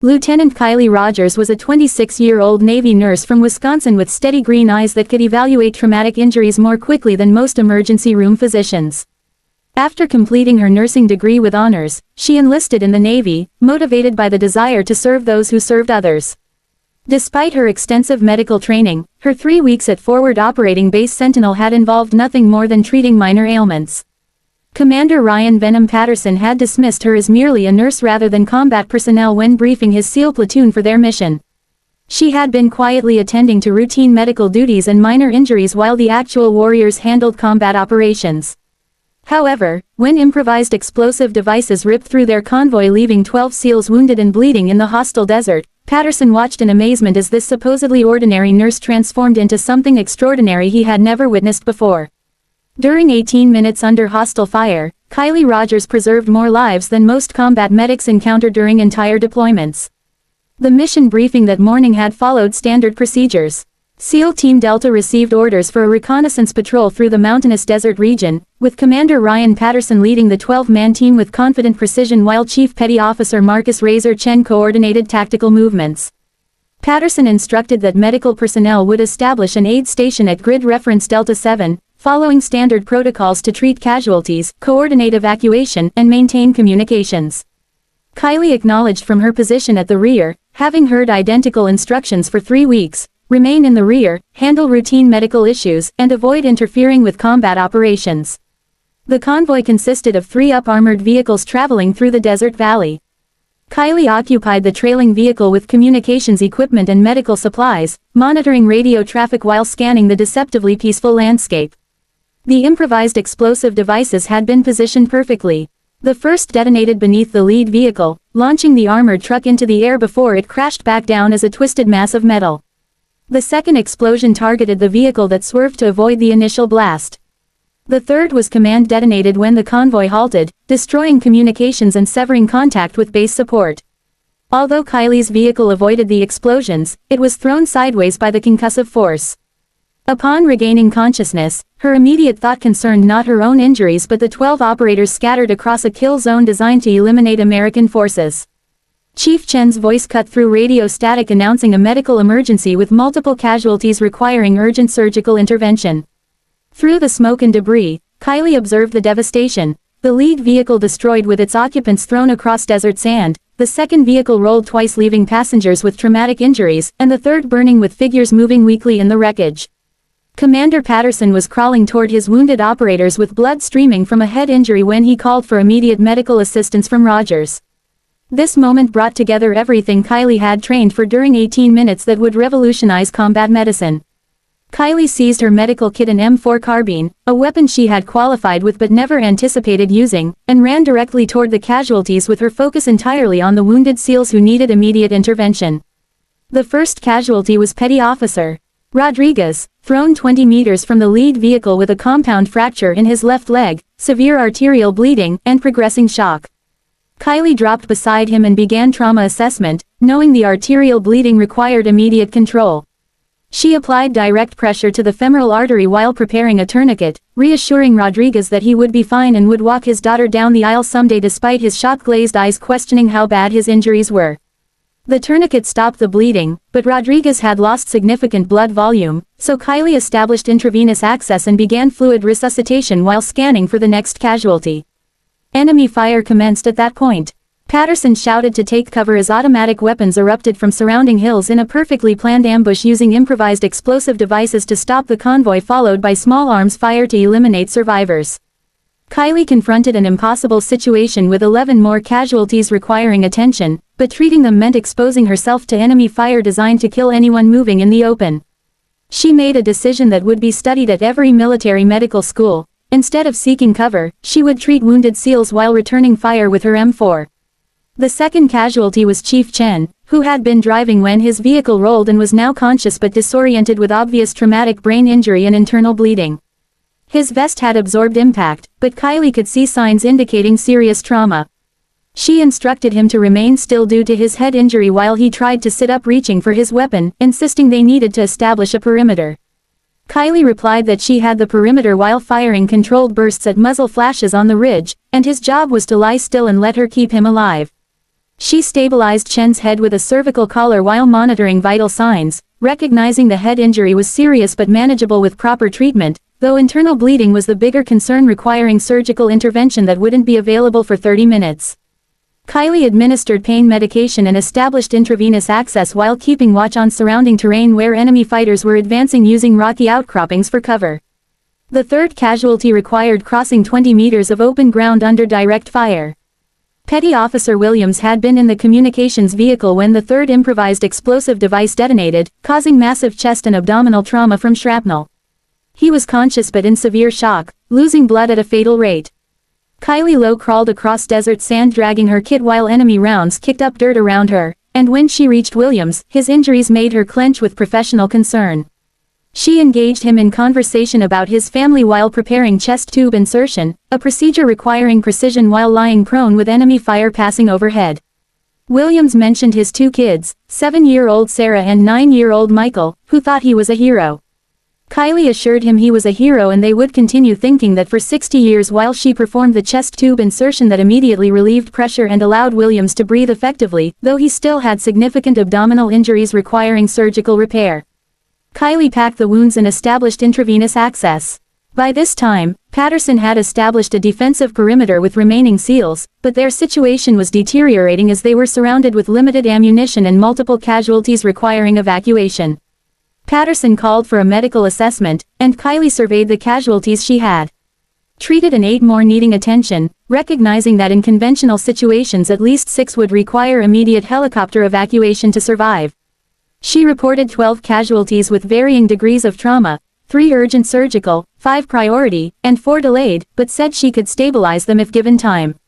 Lieutenant Kylie Rogers was a 26-year-old Navy nurse from Wisconsin with steady green eyes that could evaluate traumatic injuries more quickly than most emergency room physicians. After completing her nursing degree with honors, she enlisted in the Navy, motivated by the desire to serve those who served others. Despite her extensive medical training, her 3 weeks at Forward Operating Base Sentinel had involved nothing more than treating minor ailments. Commander Ryan Venom Patterson had dismissed her as merely a nurse rather than combat personnel when briefing his SEAL platoon for their mission. She had been quietly attending to routine medical duties and minor injuries while the actual warriors handled combat operations. However, when improvised explosive devices ripped through their convoy leaving 12 SEALs wounded and bleeding in the hostile desert, Patterson watched in amazement as this supposedly ordinary nurse transformed into something extraordinary he had never witnessed before. During 18 minutes under hostile fire, Kylie Rogers preserved more lives than most combat medics encounter during entire deployments. The mission briefing that morning had followed standard procedures. SEAL Team Delta received orders for a reconnaissance patrol through the mountainous desert region, with Commander Ryan Patterson leading the 12-man team with confident precision while Chief Petty Officer Marcus Razor Chen coordinated tactical movements. Patterson instructed that medical personnel would establish an aid station at grid reference Delta 7, following standard protocols to treat casualties, coordinate evacuation, and maintain communications. Kylie acknowledged from her position at the rear, having heard identical instructions for 3 weeks, remain in the rear, handle routine medical issues, and avoid interfering with combat operations. The convoy consisted of 3 up-armored vehicles traveling through the desert valley. Kylie occupied the trailing vehicle with communications equipment and medical supplies, monitoring radio traffic while scanning the deceptively peaceful landscape. The improvised explosive devices had been positioned perfectly. The first detonated beneath the lead vehicle, launching the armored truck into the air before it crashed back down as a twisted mass of metal. The second explosion targeted the vehicle that swerved to avoid the initial blast. The third was command detonated when the convoy halted, destroying communications and severing contact with base support. Although Kylie's vehicle avoided the explosions, it was thrown sideways by the concussive force. Upon regaining consciousness, her immediate thought concerned not her own injuries but the 12 operators scattered across a kill zone designed to eliminate American forces. Chief Chen's voice cut through radio static announcing a medical emergency with multiple casualties requiring urgent surgical intervention. Through the smoke and debris, Kylie observed the devastation: the lead vehicle destroyed with its occupants thrown across desert sand, the second vehicle rolled twice leaving passengers with traumatic injuries, and the third burning with figures moving weakly in the wreckage. Commander Patterson was crawling toward his wounded operators with blood streaming from a head injury when he called for immediate medical assistance from Rogers. This moment brought together everything Kylie had trained for during 18 minutes that would revolutionize combat medicine. Kylie seized her medical kit, an M4 carbine, a weapon she had qualified with but never anticipated using, and ran directly toward the casualties with her focus entirely on the wounded SEALs who needed immediate intervention. The first casualty was Petty Officer Rodriguez, thrown 20 meters from the lead vehicle with a compound fracture in his left leg, severe arterial bleeding, and progressing shock. Kylie dropped beside him and began trauma assessment, knowing the arterial bleeding required immediate control. She applied direct pressure to the femoral artery while preparing a tourniquet, reassuring Rodriguez that he would be fine and would walk his daughter down the aisle someday despite his shock-glazed eyes questioning how bad his injuries were. The tourniquet stopped the bleeding, but Rodriguez had lost significant blood volume, so Kylie established intravenous access and began fluid resuscitation while scanning for the next casualty. Enemy fire commenced at that point. Patterson shouted to take cover as automatic weapons erupted from surrounding hills in a perfectly planned ambush using improvised explosive devices to stop the convoy, followed by small arms fire to eliminate survivors. Kylie confronted an impossible situation with 11 more casualties requiring attention, but treating them meant exposing herself to enemy fire designed to kill anyone moving in the open. She made a decision that would be studied at every military medical school. Instead of seeking cover, she would treat wounded SEALs while returning fire with her M4. The second casualty was Chief Chen, who had been driving when his vehicle rolled and was now conscious but disoriented with obvious traumatic brain injury and internal bleeding. His vest had absorbed impact, but Kylie could see signs indicating serious trauma. She instructed him to remain still due to his head injury while he tried to sit up reaching for his weapon, insisting they needed to establish a perimeter. Kylie replied that she had the perimeter while firing controlled bursts at muzzle flashes on the ridge, and his job was to lie still and let her keep him alive. She stabilized Chen's head with a cervical collar while monitoring vital signs, recognizing the head injury was serious but manageable with proper treatment, though internal bleeding was the bigger concern requiring surgical intervention that wouldn't be available for 30 minutes. Kylie administered pain medication and established intravenous access while keeping watch on surrounding terrain where enemy fighters were advancing using rocky outcroppings for cover. The third casualty required crossing 20 meters of open ground under direct fire. Petty Officer Williams had been in the communications vehicle when the third improvised explosive device detonated, causing massive chest and abdominal trauma from shrapnel. He was conscious but in severe shock, losing blood at a fatal rate. Kylie Lowe crawled across desert sand dragging her kit while enemy rounds kicked up dirt around her, and when she reached Williams, his injuries made her clench with professional concern. She engaged him in conversation about his family while preparing chest tube insertion, a procedure requiring precision while lying prone with enemy fire passing overhead. Williams mentioned his two kids, 7-year-old Sarah and 9-year-old Michael, who thought he was a hero. Kylie assured him he was a hero and they would continue thinking that for 60 years while she performed the chest tube insertion that immediately relieved pressure and allowed Williams to breathe effectively, though he still had significant abdominal injuries requiring surgical repair. Kylie packed the wounds and established intravenous access. By this time, Patterson had established a defensive perimeter with remaining SEALs, but their situation was deteriorating as they were surrounded with limited ammunition and multiple casualties requiring evacuation. Patterson called for a medical assessment, and Kylie surveyed the casualties she had treated and 8 more needing attention, recognizing that in conventional situations at least 6 would require immediate helicopter evacuation to survive. She reported 12 casualties with varying degrees of trauma, 3 urgent surgical, 5 priority, and 4 delayed, but said she could stabilize them if given time.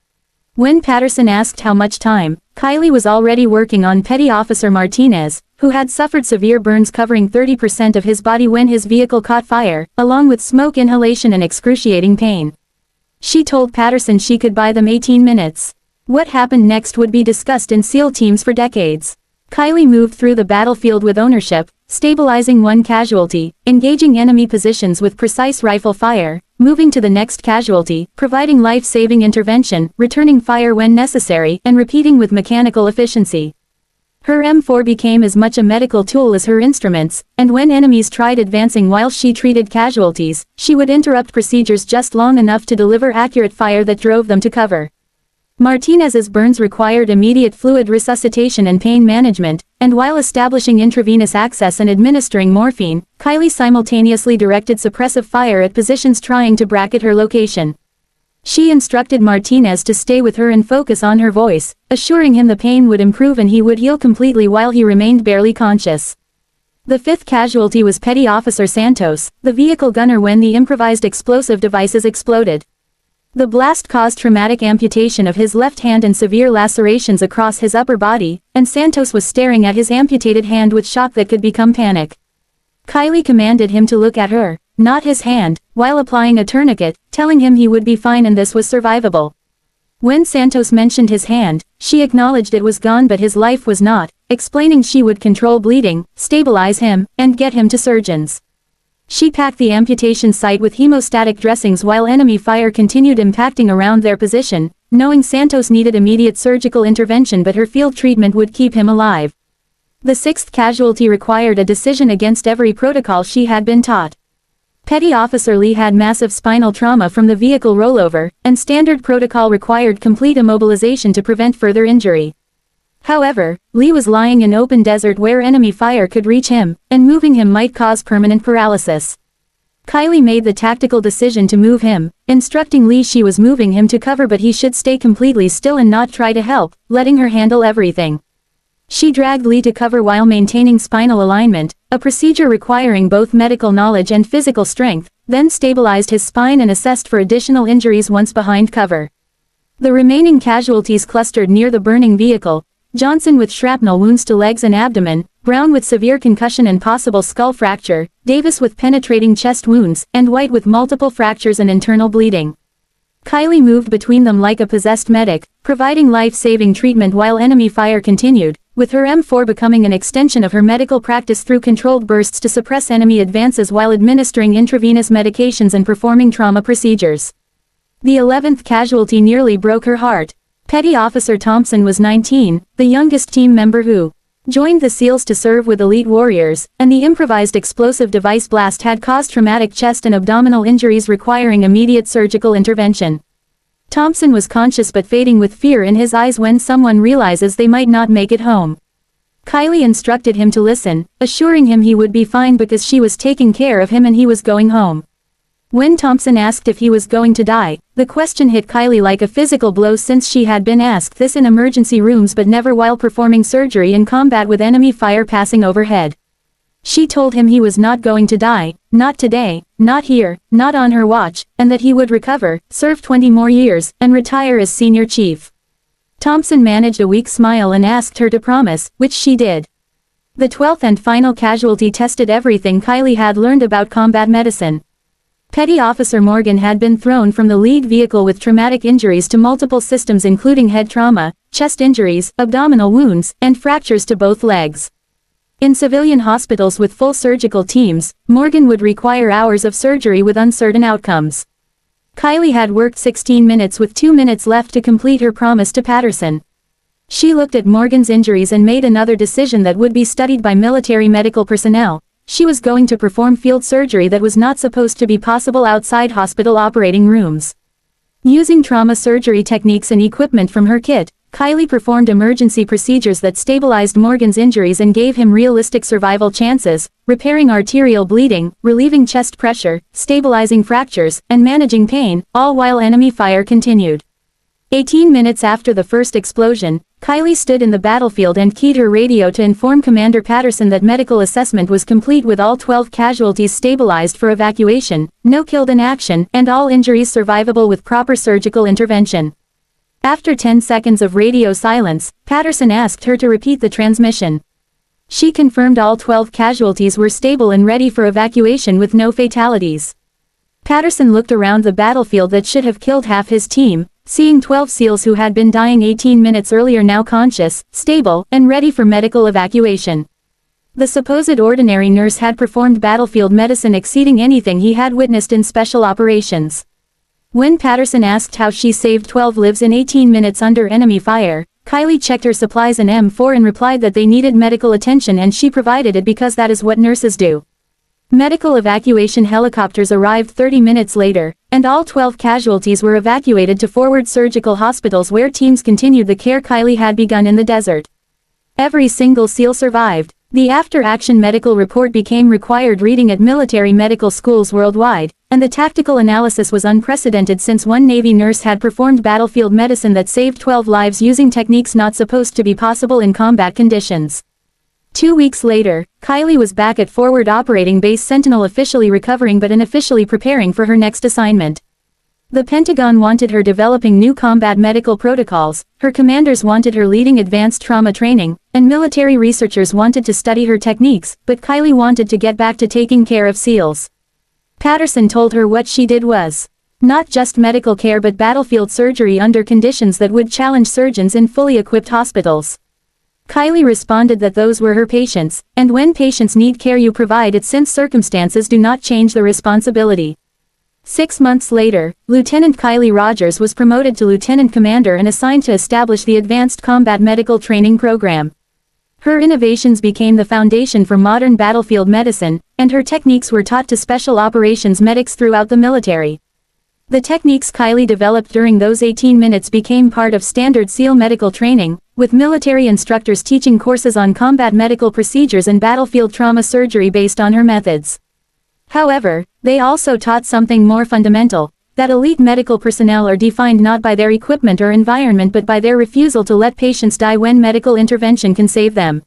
When Patterson asked how much time, Kylie was already working on Petty Officer Martinez, who had suffered severe burns covering 30% of his body when his vehicle caught fire, along with smoke inhalation and excruciating pain. She told Patterson she could buy them 18 minutes. What happened next would be discussed in SEAL teams for decades. Kylie moved through the battlefield with ownership, stabilizing 1 casualty, engaging enemy positions with precise rifle fire, moving to the next casualty, providing life-saving intervention, returning fire when necessary, and repeating with mechanical efficiency. Her M4 became as much a medical tool as her instruments, and when enemies tried advancing while she treated casualties, she would interrupt procedures just long enough to deliver accurate fire that drove them to cover. Martinez's burns required immediate fluid resuscitation and pain management, and while establishing intravenous access and administering morphine, Kylie simultaneously directed suppressive fire at positions trying to bracket her location. She instructed Martinez to stay with her and focus on her voice, assuring him the pain would improve and he would heal completely while he remained barely conscious. The 5th casualty was Petty Officer Santos, the vehicle gunner when the improvised explosive devices exploded. The blast caused traumatic amputation of his left hand and severe lacerations across his upper body, and Santos was staring at his amputated hand with shock that could become panic. Kylie commanded him to look at her, not his hand, while applying a tourniquet, telling him he would be fine and this was survivable. When Santos mentioned his hand, she acknowledged it was gone but his life was not, explaining she would control bleeding, stabilize him, and get him to surgeons. She packed the amputation site with hemostatic dressings while enemy fire continued impacting around their position, knowing Santos needed immediate surgical intervention but her field treatment would keep him alive. The 6th casualty required a decision against every protocol she had been taught. Petty Officer Lee had massive spinal trauma from the vehicle rollover, and standard protocol required complete immobilization to prevent further injury. However, Lee was lying in open desert where enemy fire could reach him, and moving him might cause permanent paralysis. Kylie made the tactical decision to move him, instructing Lee she was moving him to cover but he should stay completely still and not try to help, letting her handle everything. She dragged Lee to cover while maintaining spinal alignment, a procedure requiring both medical knowledge and physical strength, then stabilized his spine and assessed for additional injuries once behind cover. The remaining casualties clustered near the burning vehicle, Johnson with shrapnel wounds to legs and abdomen, Brown with severe concussion and possible skull fracture, Davis with penetrating chest wounds, and White with multiple fractures and internal bleeding. Kylie moved between them like a possessed medic, providing life-saving treatment while enemy fire continued, with her M4 becoming an extension of her medical practice through controlled bursts to suppress enemy advances while administering intravenous medications and performing trauma procedures. The 11th casualty nearly broke her heart. Petty Officer Thompson was 19, the youngest team member who joined the SEALs to serve with elite warriors, and the improvised explosive device blast had caused traumatic chest and abdominal injuries requiring immediate surgical intervention. Thompson was conscious but fading with fear in his eyes when someone realizes they might not make it home. Kylie instructed him to listen, assuring him he would be fine because she was taking care of him and he was going home. When Thompson asked if he was going to die, the question hit Kylie like a physical blow since she had been asked this in emergency rooms but never while performing surgery in combat with enemy fire passing overhead. She told him he was not going to die, not today, not here, not on her watch, and that he would recover, serve 20 more years, and retire as senior chief. Thompson managed a weak smile and asked her to promise, which she did. The 12th and final casualty tested everything Kylie had learned about combat medicine. Petty Officer Morgan had been thrown from the lead vehicle with traumatic injuries to multiple systems including head trauma, chest injuries, abdominal wounds, and fractures to both legs. In civilian hospitals with full surgical teams, Morgan would require hours of surgery with uncertain outcomes. Kylie had worked 16 minutes with 2 minutes left to complete her promise to Patterson. She looked at Morgan's injuries and made another decision that would be studied by military medical personnel. She was going to perform field surgery that was not supposed to be possible outside hospital operating rooms. Using trauma surgery techniques and equipment from her kit, Kylie performed emergency procedures that stabilized Morgan's injuries and gave him realistic survival chances, repairing arterial bleeding, relieving chest pressure, stabilizing fractures, and managing pain, all while enemy fire continued. 18 minutes after the first explosion, Kylie stood in the battlefield and keyed her radio to inform Commander Patterson that medical assessment was complete with all 12 casualties stabilized for evacuation, no killed in action, and all injuries survivable with proper surgical intervention. After 10 seconds of radio silence, Patterson asked her to repeat the transmission. She confirmed all 12 casualties were stable and ready for evacuation with no fatalities. Patterson looked around the battlefield that should have killed half his team, seeing 12 SEALs who had been dying 18 minutes earlier now conscious, stable, and ready for medical evacuation. The supposed ordinary nurse had performed battlefield medicine exceeding anything he had witnessed in special operations. When Patterson asked how she saved 12 lives in 18 minutes under enemy fire, Kylie checked her supplies and M4 and replied that they needed medical attention and she provided it because that is what nurses do. Medical evacuation helicopters arrived 30 minutes later, and all 12 casualties were evacuated to forward surgical hospitals where teams continued the care Kylie had begun in the desert. Every single SEAL survived. The after-action medical report became required reading at military medical schools worldwide, and the tactical analysis was unprecedented since one Navy nurse had performed battlefield medicine that saved 12 lives using techniques not supposed to be possible in combat conditions. 2 weeks later, Kylie was back at Forward Operating Base Sentinel officially recovering but unofficially preparing for her next assignment. The Pentagon wanted her developing new combat medical protocols, her commanders wanted her leading advanced trauma training, and military researchers wanted to study her techniques, but Kylie wanted to get back to taking care of SEALs. Patterson told her what she did was not just medical care but battlefield surgery under conditions that would challenge surgeons in fully equipped hospitals. Kylie responded that those were her patients, and when patients need care you provide it since circumstances do not change the responsibility. 6 months later, Lieutenant Kylie Rogers was promoted to Lieutenant Commander and assigned to establish the Advanced Combat Medical Training Program. Her innovations became the foundation for modern battlefield medicine, and her techniques were taught to special operations medics throughout the military. The techniques Kylie developed during those 18 minutes became part of standard SEAL medical training, with military instructors teaching courses on combat medical procedures and battlefield trauma surgery based on her methods. However, they also taught something more fundamental, that elite medical personnel are defined not by their equipment or environment but by their refusal to let patients die when medical intervention can save them.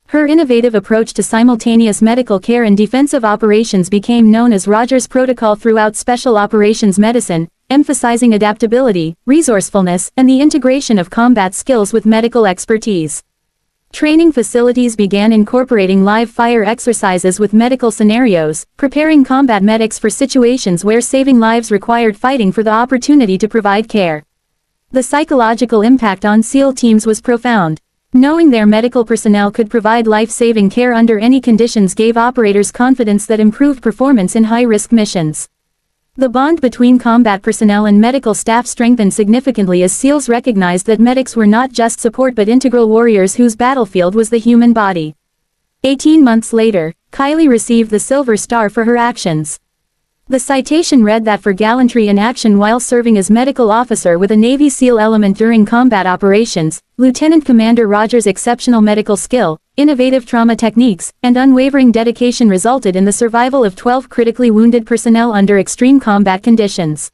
Her innovative approach to simultaneous medical care and defensive operations became known as Rogers Protocol throughout special operations medicine, emphasizing adaptability, resourcefulness, and the integration of combat skills with medical expertise. Training facilities began incorporating live fire exercises with medical scenarios, preparing combat medics for situations where saving lives required fighting for the opportunity to provide care. The psychological impact on SEAL teams was profound. Knowing their medical personnel could provide life-saving care under any conditions gave operators confidence that improved performance in high-risk missions. The bond between combat personnel and medical staff strengthened significantly as SEALs recognized that medics were not just support but integral warriors whose battlefield was the human body. 18 months later, Kylie received the Silver Star for her actions. The citation read that for gallantry in action while serving as medical officer with a Navy SEAL element during combat operations, Lieutenant Commander Rogers' exceptional medical skill, innovative trauma techniques, and unwavering dedication resulted in the survival of 12 critically wounded personnel under extreme combat conditions.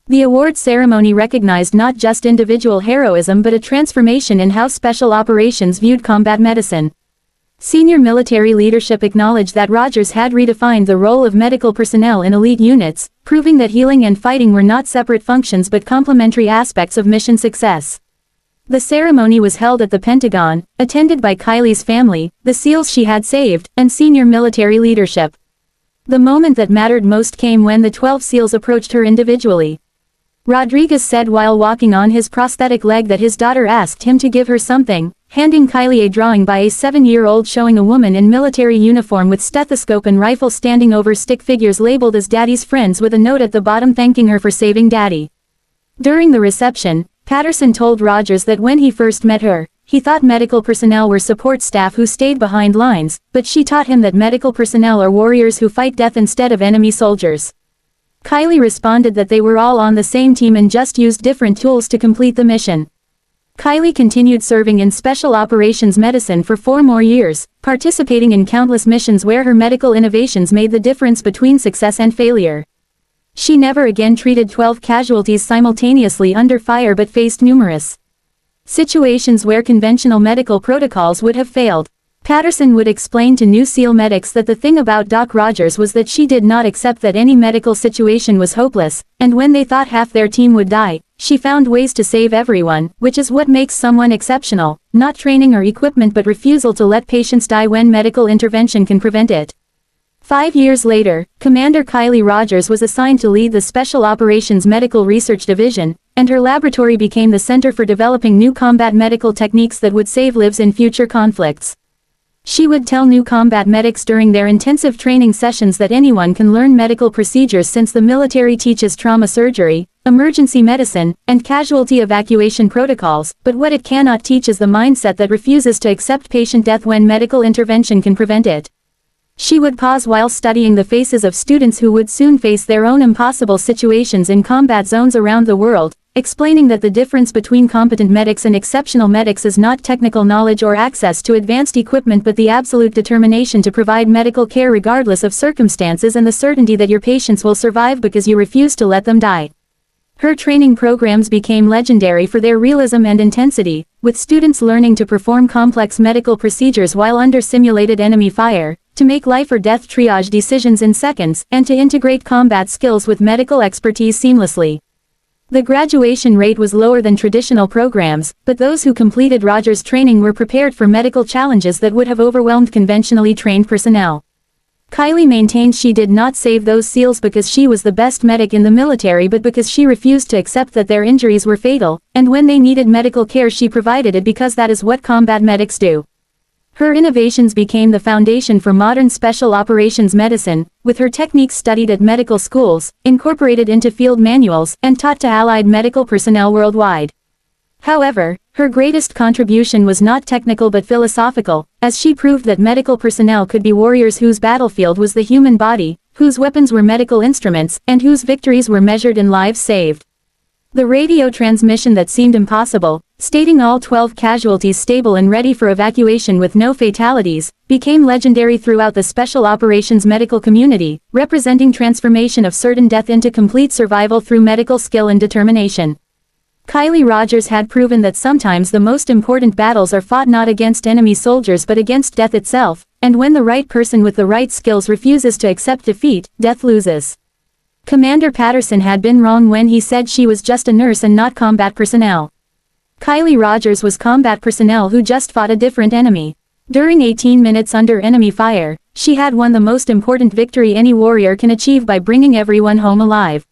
The award ceremony recognized not just individual heroism but a transformation in how special operations viewed combat medicine. Senior military leadership acknowledged that Rogers had redefined the role of medical personnel in elite units, proving that healing and fighting were not separate functions but complementary aspects of mission success. The ceremony was held at the Pentagon, attended by Kylie's family, the SEALs she had saved, and senior military leadership. The moment that mattered most came when the 12 SEALs approached her individually. Rodriguez said while walking on his prosthetic leg that his daughter asked him to give her something, handing Kylie a drawing by a 7-year-old showing a woman in military uniform with stethoscope and rifle standing over stick figures labeled as Daddy's friends with a note at the bottom thanking her for saving Daddy. During the reception, Patterson told Rogers that when he first met her, he thought medical personnel were support staff who stayed behind lines, but she taught him that medical personnel are warriors who fight death instead of enemy soldiers. Kylie responded that they were all on the same team and just used different tools to complete the mission. Kylie continued serving in Special Operations Medicine for 4 more years, participating in countless missions where her medical innovations made the difference between success and failure. She never again treated 12 casualties simultaneously under fire but faced numerous situations where conventional medical protocols would have failed. Patterson would explain to new SEAL medics that the thing about Doc Rogers was that she did not accept that any medical situation was hopeless, and when they thought half their team would die, she found ways to save everyone, which is what makes someone exceptional, not training or equipment but refusal to let patients die when medical intervention can prevent it. 5 years later, Commander Kylie Rogers was assigned to lead the Special Operations Medical Research Division, and her laboratory became the center for developing new combat medical techniques that would save lives in future conflicts. She would tell new combat medics during their intensive training sessions that anyone can learn medical procedures since the military teaches trauma surgery, emergency medicine, and casualty evacuation protocols, but what it cannot teach is the mindset that refuses to accept patient death when medical intervention can prevent it. She would pause while studying the faces of students who would soon face their own impossible situations in combat zones around the world, explaining that the difference between competent medics and exceptional medics is not technical knowledge or access to advanced equipment but the absolute determination to provide medical care regardless of circumstances and the certainty that your patients will survive because you refuse to let them die. Her training programs became legendary for their realism and intensity, with students learning to perform complex medical procedures while under simulated enemy fire, to make life or death triage decisions in seconds, and to integrate combat skills with medical expertise seamlessly. The graduation rate was lower than traditional programs, but those who completed Rogers' training were prepared for medical challenges that would have overwhelmed conventionally trained personnel. Kylie maintained she did not save those SEALs because she was the best medic in the military but because she refused to accept that their injuries were fatal, and when they needed medical care she provided it because that is what combat medics do. Her innovations became the foundation for modern special operations medicine, with her techniques studied at medical schools, incorporated into field manuals, and taught to allied medical personnel worldwide. However, her greatest contribution was not technical but philosophical, as she proved that medical personnel could be warriors whose battlefield was the human body, whose weapons were medical instruments, and whose victories were measured in lives saved. The radio transmission that seemed impossible, stating all 12 casualties stable and ready for evacuation with no fatalities, became legendary throughout the special operations medical community, representing transformation of certain death into complete survival through medical skill and determination. Kylie Rogers had proven that sometimes the most important battles are fought not against enemy soldiers but against death itself, and when the right person with the right skills refuses to accept defeat, death loses. Commander Patterson had been wrong when he said she was just a nurse and not combat personnel. Kylie Rogers was combat personnel who just fought a different enemy. During 18 minutes under enemy fire, she had won the most important victory any warrior can achieve by bringing everyone home alive.